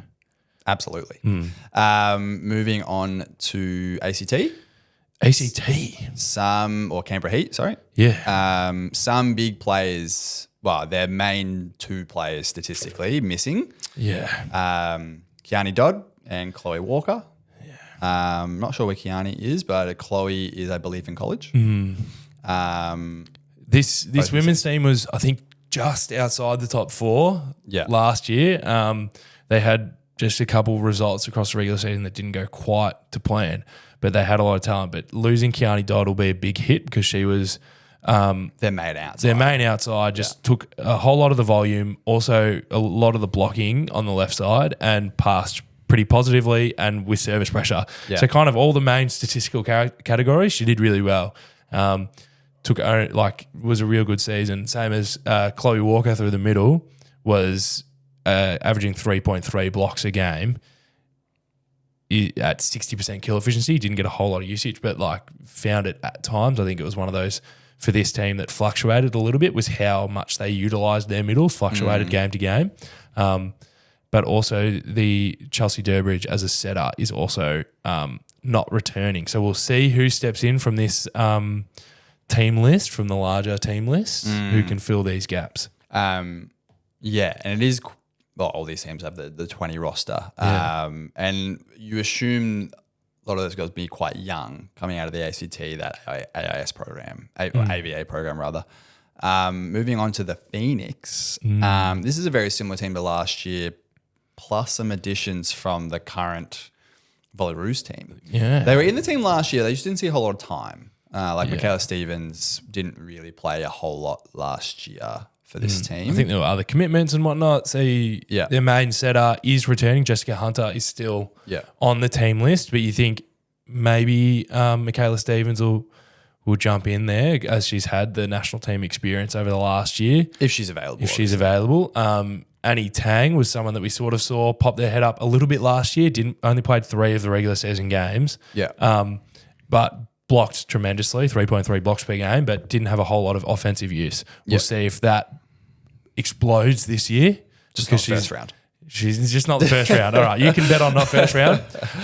[SPEAKER 2] Absolutely. Moving on to ACT. Or Canberra Heat, sorry. Some big players... Well, their main 2 players statistically missing. Kiani Dodd and Chloe Walker. I'm not sure where Kiani is, but Chloe is, I believe, in college.
[SPEAKER 1] This women's team was, I think, just outside the top 4 last year. They had just a couple results across the regular season that didn't go quite to plan, but they had a lot of talent. But losing Kiani Dodd will be a big hit because she was...
[SPEAKER 2] their main outside.
[SPEAKER 1] Just took a whole lot of the volume, also a lot of the blocking on the left side, and passed pretty positively and with service pressure. So kind of all the main statistical categories, she did really well. Was a real good season. Same as Chloe Walker through the middle was averaging 3.3 blocks a game at 60% kill efficiency. Didn't get a whole lot of usage, but found it at times. I think it was one of those for this team that fluctuated a little bit, was how much they utilised their middles, fluctuated game to game. But also the Chelsea Durbridge as a setter is also not returning. So we'll see who steps in from this team list, from the larger team list, who can fill these gaps. And
[SPEAKER 2] it is, all these teams have the 20 roster. And you assume a lot of those girls be quite young coming out of the ACT, that AIS program, AVA program rather. Moving on to the Phoenix. This is a very similar team to last year, plus some additions from the current Volleyroos team.
[SPEAKER 1] Yeah.
[SPEAKER 2] They were in the team last year. They just didn't see a whole lot of time. Michaela Stevens didn't really play a whole lot last year for this team.
[SPEAKER 1] I think there were other commitments and whatnot. So their main setter is returning. Jessica Hunter is still on the team list, but you think maybe Michaela Stevens will jump in there as she's had the national team experience over the last year.
[SPEAKER 2] If she's available.
[SPEAKER 1] Annie Tang was someone that we sort of saw pop their head up a little bit last year. Only played 3 of the regular season games. But blocked tremendously, 3.3 blocks per game, but didn't have a whole lot of offensive use. We'll see if that explodes this year.
[SPEAKER 2] Just not first round.
[SPEAKER 1] She's just not the first round. All right, you can bet on not first round.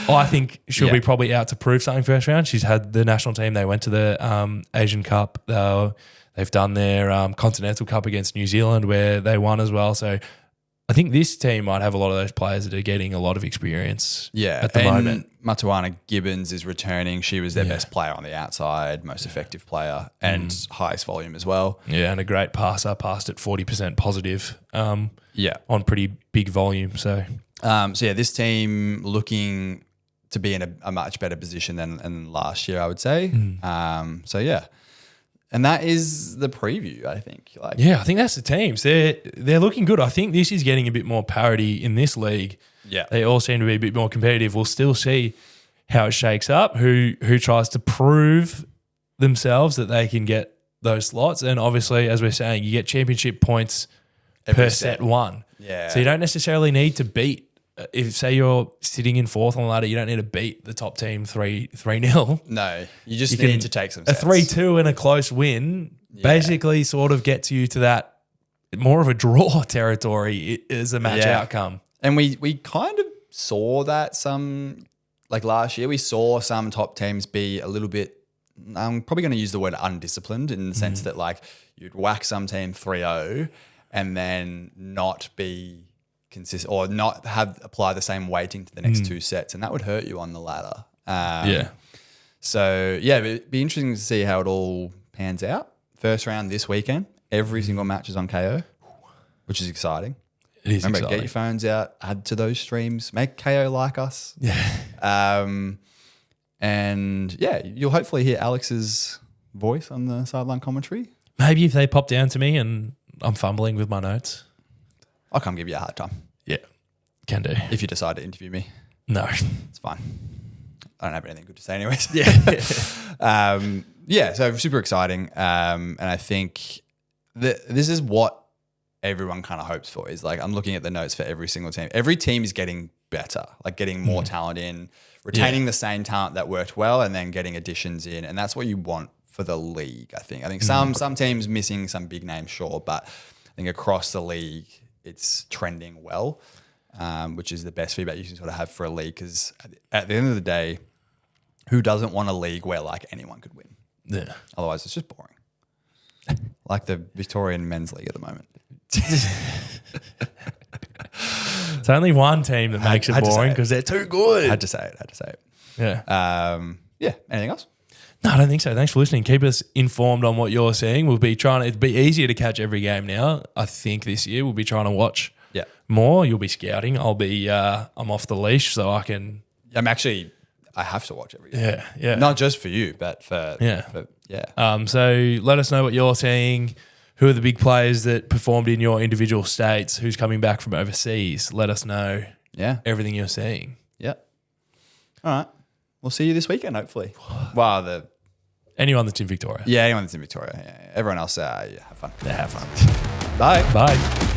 [SPEAKER 1] I think she'll be probably out to prove something first round. She's had the national team. They went to the Asian Cup. They've done their Continental Cup against New Zealand where they won as well. So I think this team might have a lot of those players that are getting a lot of experience at the moment.
[SPEAKER 2] Matuana Gibbons is returning. She was their best player on the outside, most effective player, and highest volume as well.
[SPEAKER 1] Yeah, and a great passer, passed at 40% positive on pretty big volume. So,
[SPEAKER 2] this team looking to be in a much better position than last year, I would say. And that is the preview, I think.
[SPEAKER 1] I think that's the teams. They're looking good. I think this is getting a bit more parity in this league.
[SPEAKER 2] Yeah.
[SPEAKER 1] They all seem to be a bit more competitive. We'll still see how it shakes up, who tries to prove themselves that they can get those slots. And obviously, as we're saying, you get championship points per set one.
[SPEAKER 2] Yeah.
[SPEAKER 1] So you don't necessarily need to beat. If say you're sitting in 4th on the ladder, you don't need to beat the top team 3-0.
[SPEAKER 2] No, you just need to take some sets.
[SPEAKER 1] A 3-2 and a close win basically sort of gets you to that more of a draw territory as a match outcome.
[SPEAKER 2] And we kind of saw that last year, we saw some top teams be a little bit, I'm probably going to use the word undisciplined in the sense that you'd whack some team 3-0 and then not be consistent or not apply the same weighting to the next 2 sets, and that would hurt you on the ladder. So it'd be interesting to see how it all pans out. First round this weekend, every single match is on KO, which is exciting.
[SPEAKER 1] It is exciting.
[SPEAKER 2] Get your phones out, add to those streams, make KO like us. And you'll hopefully hear Alex's voice on the sideline commentary.
[SPEAKER 1] Maybe if they pop down to me and I'm fumbling with my notes.
[SPEAKER 2] I'll come give you a hard time.
[SPEAKER 1] Yeah, can do.
[SPEAKER 2] If you decide to interview me.
[SPEAKER 1] No.
[SPEAKER 2] It's fine. I don't have anything good to say anyways. So super exciting. And I think this is what everyone kind of hopes for is I'm looking at the notes for every single team. Every team is getting better, getting more talent in, retaining the same talent that worked well and then getting additions in. And that's what you want for the league, I think. I think some teams missing some big names, sure, but I think across the league, it's trending well, which is the best feedback you can sort of have for a league because at the end of the day, who doesn't want a league where anyone could win?
[SPEAKER 1] Yeah.
[SPEAKER 2] Otherwise, it's just boring. Like the Victorian men's league at the moment.
[SPEAKER 1] It's only one team that makes it boring because they're too good.
[SPEAKER 2] Had to say it.
[SPEAKER 1] Yeah.
[SPEAKER 2] Anything else?
[SPEAKER 1] No, I don't think so. Thanks for listening. Keep us informed on what you're seeing. We'll be trying to, it'd be easier to catch every game now. I think this year we'll be trying to watch more. You'll be scouting. I'll be, I'm off the leash so I can.
[SPEAKER 2] I have to watch every game.
[SPEAKER 1] Yeah.
[SPEAKER 2] Not just for you, but for.
[SPEAKER 1] So let us know what you're seeing. Who are the big players that performed in your individual states? Who's coming back from overseas? Let us know everything you're seeing.
[SPEAKER 2] Yeah. All right. We'll see you this weekend, hopefully. Wow,
[SPEAKER 1] anyone that's in Victoria.
[SPEAKER 2] Yeah, anyone that's in Victoria. Yeah. Everyone else, have fun.
[SPEAKER 1] Yeah, have fun.
[SPEAKER 2] Bye.
[SPEAKER 1] Bye.